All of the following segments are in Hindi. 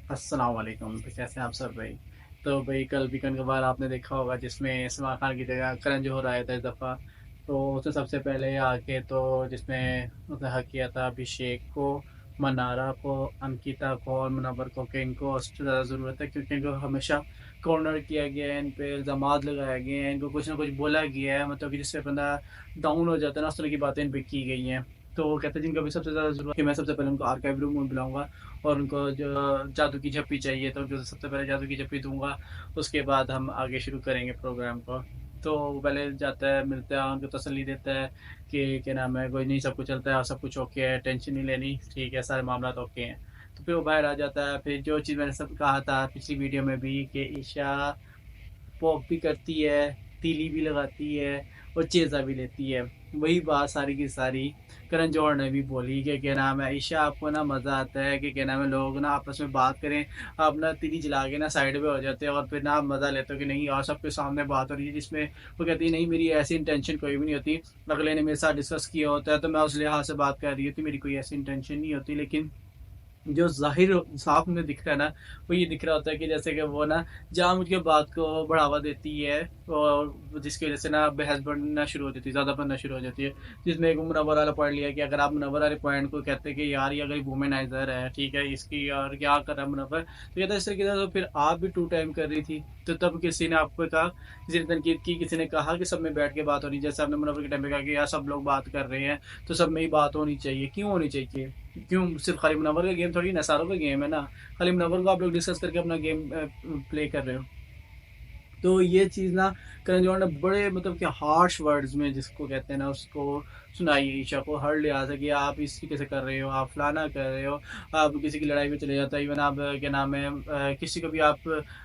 अस्सलाम वालेकुम। तो कैसे हैं आप सब भाई? तो भाई कल वीकेंड के बाद आपने देखा होगा जिसमें सलमान खान की जगह करण जौहर आया था इस दफ़ा। तो उसने सबसे पहले आके तो जिसमें उसने हक किया था अभिषेक को, मनारा को, अंकिता को और मुनव्वर को कि इनको सबसे ज़्यादा ज़रूरत है क्योंकि इनको हमेशा कॉर्नर किया गया है, इन पे इल्ज़ामात लगाए गए हैं, इनको कुछ ना कुछ बोला गया है मतलब कि जिससे बंदा डाउन हो जाता है ना, उस तरह की बातें इन पे की गई हैं। तो वो कहते हैं जिनको भी सबसे ज़्यादा ज़रूरत कि मैं सबसे पहले उनको आर्काइव रूम में बुलाऊँगा और उनको जो जादू की झप्पी चाहिए तो उनको सबसे पहले जादू की झप्पी दूँगा, उसके बाद हम आगे शुरू करेंगे प्रोग्राम को। तो वो पहले जाता है, मिलता है, उनको तसल्ली देता है कि क्या नाम है, कोई नहीं सब कुछ चलता है और सब कुछ ओके है, टेंशन नहीं लेनी, ठीक है, सारे मामलात ओके हैं। तो फिर वो बाहर आ जाता है, फिर जो चीज़ मैंने सब कहा था पिछली वीडियो में भी कि ईशा पॉक भी करती है, तीली भी लगाती है और चेज़ा भी लेती है। वही बात सारी की सारी करण जौहर ने भी बोली कि क्या नाम है, ईशा आपको ना मज़ा आता है कि क्या नाम है लोग ना आपस में बात करें, आप ना तीली जला के ना साइड में हो जाते हो और फिर ना आप मज़ा लेते हो कि नहीं यार सबके सामने बात हो रही है जिसमें वो कहती है नहीं मेरी ऐसी इंटेंशन कोई भी नहीं होती। अगले ने मेरे साथ डिस्कस किया होता है तो मैं उस लिहाज से बात कर रही होती, मेरी कोई ऐसी इंटेंशन नहीं होती। लेकिन जो ज़ाहिर साफ में दिख रहा है ना, वो ये दिख रहा होता है कि जैसे कि वो ना जानबूझ के बात को बढ़ावा देती है और जिसकी वज़ह से ना बहस बढ़ना शुरू हो जाती है, ज़्यादा बनना शुरू हो जाती है। जिसमें एक मुनव्वर वाला पॉइंट लिया कि अगर आप मुनव्वर वाले पॉइंट को कहते हैं कि यार ये अगर वुमेनाइज़र है, ठीक है, इसकी यार क्या कर रहा है मुनव्वर? तो कहता है इस तरीके से तो फिर आप भी टू टाइम कर रही थी। तो तब किसी ने आपको कहा, किसी ने तनकीद की, किसी ने कहा कि सब में बैठ के बात होनी, जैसे आपने मुनव्वर के टाइम पे कहा कि यार सब लोग बात कर रहे हैं, तो सब में ही बात होनी चाहिए। क्यों होनी चाहिए? क्यों सिर्फ खाली मुनव्वर का गेम थोड़ी ना, सारों का गेम है ना। खाली मुनव्वर को आप लोग डिस्कस करके अपना गेम प्ले कर रहे हो। तो ये चीज़ ना करण जौहर ने बड़े मतलब कि हार्श वर्ड्स में जिसको कहते हैं ना उसको सुनाई ईशा को हर लिहाज है कि आप इस तरीके से कर रहे हो, आप फलाना कर रहे हो, आप किसी की लड़ाई में चले जाता है। इवन आप क्या नाम है किसी को भी आप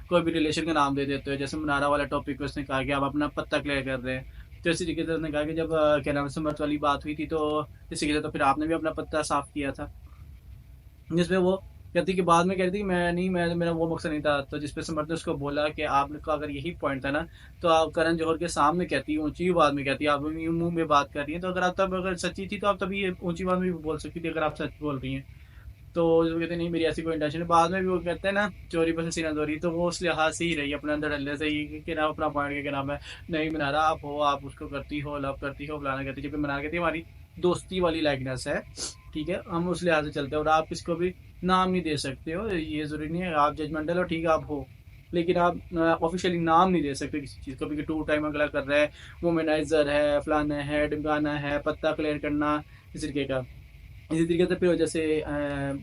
कोई भी रिलेशन का नाम दे देते हो। जैसे मुनारा वाला टॉपिक पे उसने कहा कि आप अपना पत्ता क्लियर कर रहे हैं। तो इसी तरीके से उसने कहा कि जब क्या नाम है समर्थ वाली बात हुई थी तो इसी के लिए तो फिर आपने भी अपना पत्ता साफ किया था। जिसमें वो कहती कि बाद में कह रही थी कि मैं नहीं, मैं मेरा वो मकसद नहीं था। तो जिस पे समर्थ ने उसको बोला कि आपका अगर यही पॉइंट था ना, तो आप करण जौहर के सामने कहती, ऊँची आवाज़ में कहती, आप यूँ मुँह में बात कर रही हैं, तो अगर आप तब अगर सच्ची थी तो आप तभी ये ऊँची आवाज़ में भी बोल सकती थी अगर आप सच बोल रही हैं। तो वो कहते नहीं मेरी ऐसी कोई इंटेंशन है। बाद में भी वो कहते हैं ना चोरी पर से सीना चोरी, तो वो उस लिहाज से ही रही अपने अंदर डंडे से ही कि ना अपना पॉइंट क्या नाम है, नहीं मनारा आप हो, आप उसको करती हो, लव करती हो, फलाना करती हो। जबकि मनारा कहती है हमारी दोस्ती वाली लाइकनेस है, ठीक है, हम उस लिहाज से चलते हैं और आप किसी को भी नाम नहीं दे सकते हो, ये ज़रूरी नहीं है आप जजमेंटल हो, ठीक है आप हो, लेकिन आप ऑफिशियली नाम नहीं दे सकते किसी चीज़ को भी कि टू टाइम अगला कर रहा है, वुमेनाइजर है, फलाना है, ढिमकाना है, पत्ता क्लियर करना, इस तरीके का। इसी तरीके से फिर जैसे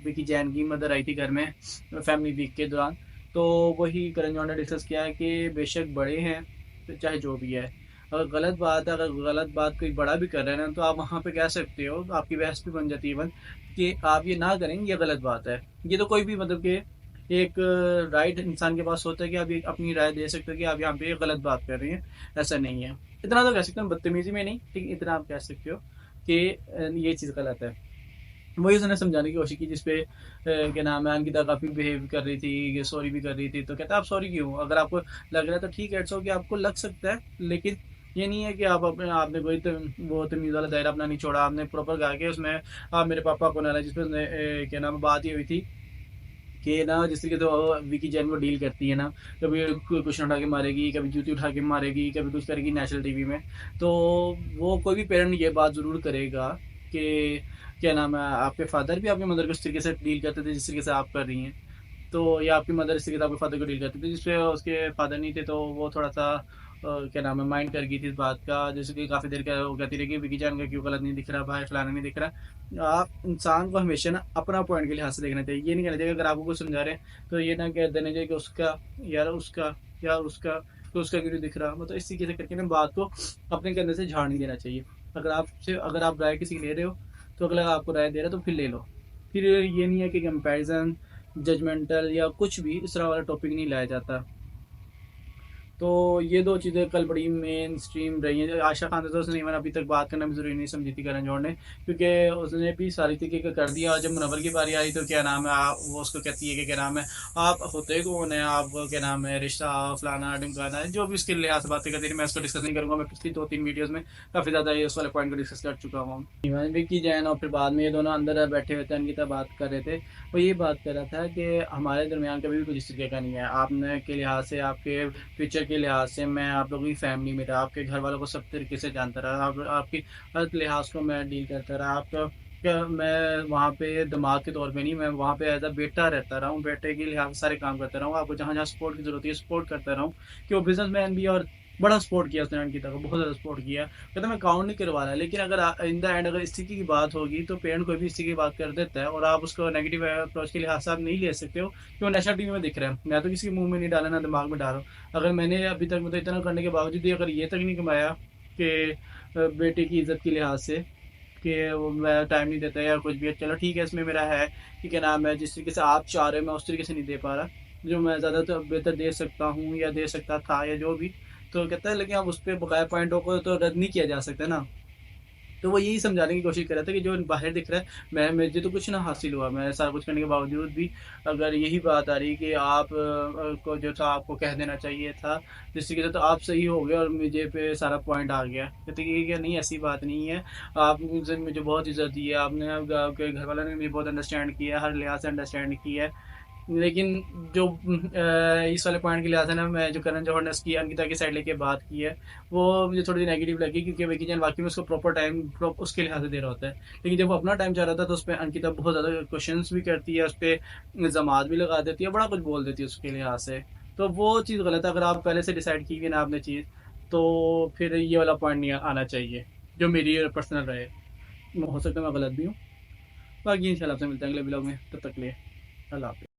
विकी जैन की मदर आई थी घर में फैमिली वीक के दौरान, तो वही करण जौहर ने डिस्कस किया है कि बेशक बड़े हैं, तो चाहे जो भी है, अगर गलत बात है, अगर गलत बात कोई बड़ा भी कर रहे हैं ना, तो आप वहाँ पे कह सकते हो, आपकी बहस भी बन जाती है इवन कि आप ये ना करें, ये गलत बात है। ये तो कोई भी मतलब कि एक राइट इंसान के पास होता है कि आप ये अपनी राय दे सकते हो कि आप यहाँ पे गलत बात कर रही हैं, ऐसा नहीं है। इतना तो कह सकते हैं, बदतमीजी में नहीं, लेकिन इतना आप कह सकते हो कि ये चीज़ गलत है। वही उसने समझाने की कोशिश की जिस पे क्या नाम है अंकिता काफ़ी बिहेव कर रही थी, सॉरी भी कर रही थी। तो कहता है आप सॉरी क्यों? अगर आपको लग रहा है तो ठीक है, इट्स ओके, आपको लग सकता है, लेकिन ये नहीं है कि आप अपने आपने कोई वो तमीज़ वाला दायरा अपना नहीं छोड़ा। आपने प्रॉपर कहा कि उसमें आप मेरे पापा को ना लाए, जिस पे उसने क्या नाम है बात ये हुई थी कि ना जिस तरीके से विकी जैन वो डील करती है ना, कभी क्वेश्चन उठा के मारेगी, कभी जूती उठा के मारेगी, कभी कुछ करेगी नेशनल टीवी में। तो वो कोई भी पेरेंट ये बात ज़रूर करेगा कि क्या नाम है आपके फादर भी आपकी मदर को इस तरीके से डील करते थे जिस तरीके से आप कर रही हैं। तो या आपकी मदर इस तरीके से आपके फादर को डील करती थी, जिसपे उसके फादर नहीं थे तो वो थोड़ा-सा क्या नाम है माइंड कर गई थी इस बात का, जैसे कि काफ़ी देर का वो कहती रही कि विकी जान का क्यों गलत नहीं दिख रहा भाई, फलाना नहीं दिख रहा। आप इंसान को हमेशा ना अपना पॉइंट के लिहाज से देखना चाहिए। ये नहीं कहना चाहिए अगर आपको कुछ समझा रहे हैं, तो ये ना कह देना चाहिए कि उसका यार उसका यार उसका तो उसका क्यों नहीं दिख रहा। मतलब इस तरीके से करके ना बात को अपने कंधे से झाड़ नहीं देना चाहिए। अगर आप राय किसी की ले रहे हो, तो अगला आपको राय दे रहा है तो फिर ले लो। फिर ये नहीं है कि कंपैरिज़न, जजमेंटल या कुछ भी इस तरह वाला टॉपिक नहीं लाया जाता। तो ये 2 चीज़ें कल बड़ी मेन स्ट्रीम रही हैं। आशा खान से तो उसने इवन अभी तक बात करना भी ज़रूरी नहीं समझी थी करण जौहर ने, क्योंकि उसने भी सारी तरीके का कर दिया। और जब मुनव्वर की बारी आई तो क्या नाम है वो उसको कहती है कि क्या नाम है, आप होते कौन हैं? आप क्या नाम है रिश्ता फलाना-ढिमकाना, जो भी उसके लिहाज़ से बातें करती थी, मैं इसको डिस्कस नहीं करूँगा। मैं पिछली 2-3 वीडियोज़ में काफ़ी ज़्यादा ये उस वाले पॉइंट को डिस्कस कर चुका हूँ। इवन विक्की जैन और फिर बाद में ये दोनों अंदर बैठे हुए थे, अंकिता बात कर रहे थे। वो ये बात कर रहा था कि हमारे दरमियान कभी भी कुछ इस तरीके का नहीं है। आपने के लिहाज से, आपके फ्यूचर के लिहाज से, मैं आप लोगों की फैमिली में रहा, आपके घर वालों को सब तरीके से जानता रहा, आपकी हर लिहाज को मैं डील करता रहा। आपका क्या, मैं वहाँ पे दिमाग के तौर पे नहीं, मैं वहाँ पे एज़ अ बेटा रहता रहा हूँ, बेटे के लिहाज से सारे काम करता रहा हूँ। आपको जहाँ-जहाँ सपोर्ट की ज़रूरत है, सपोर्ट करता रहा हूँ। कि वो बिज़नेसमैन भी, और बड़ा सपोर्ट किया उसने अंकिता को, बहुत ज़्यादा सपोर्ट किया। कहता मैं काउंट नहीं करवा रहा, लेकिन अगर इन द एंड अगर इस तरीके की बात होगी तो पेरेंट कोई भी इस तरीके की बात कर देता है, और आप उसको नेगेटिव अप्रोच के लिहाज से आप नहीं ले सकते हो कि वो नेशनल टीवी में दिख रहा है। मैं तो किसी के मुँह में नहीं डाला, ना दिमाग में डाला। अगर मैंने अभी तक मतलब इतना करने के बावजूद भी अगर ये तक नहीं कमाया कि बेटे की इज़्ज़त के लिहाज से कि वो मैं टाइम नहीं देता या कुछ भी है, चलो ठीक है, इसमें मेरा है कि क्या नाम है, जिस तरीके से आप चाह रहे हो मैं उस तरीके से नहीं दे पा रहा, जो मैं ज़्यादातर बेहतर दे सकता हूँ या दे सकता था या जो भी। तो कहता है लेकिन अब उस पे बकाया पॉइंटों को तो रद्द नहीं किया जा सकता ना। तो वो यही समझाने की कोशिश कर रहा था कि जो बाहर दिख रहा है, मैं मुझे तो कुछ ना हासिल हुआ। मैं सारा कुछ करने के बावजूद भी अगर यही बात आ रही कि आप को जो था आपको कह देना चाहिए था, जिस तरीके से तो आप सही हो गए और मुझे पे सारा पॉइंट आ गया। कहते कि नहीं ऐसी बात नहीं है, आपने मुझे बहुत इज़्ज़त दी है, आपने आपके घर वालों ने भी बहुत अंडरस्टैंड किया है, हर लिहाज से अंडरस्टैंड किया है। लेकिन जो इस वाले पॉइंट के लिहाज से ना, मैं जो करण जौहर ने उसकी अंकिता की साइड लेके बात की है, वो मुझे थोड़ी नेगेटिव लगी, क्योंकि विकी जैन वाक़ई में उसको प्रॉपर टाइम उसके लिहाज से दे रहा होता है। लेकिन जब वो अपना टाइम चाह रहा था तो उसपे अंकिता बहुत ज़्यादा क्वेश्चन्स भी करती है, उसपे इल्ज़ामात भी लगा देती है, बड़ा कुछ बोल देती है उसके लिहाज से। तो वो चीज़ गलत है, अगर आप पहले से डिसाइड की हुई है ना आपने चीज़, तो फिर ये वाला पॉइंट नहीं आना चाहिए, जो मेरी पर्सनल राय है। हो सकता है मैं गलत भी हूँ। बाकी इंशाल्लाह आपसे मिलते हैं अगले व्लॉग में, तब तक के लिए अल्लाह हाफ़िज़।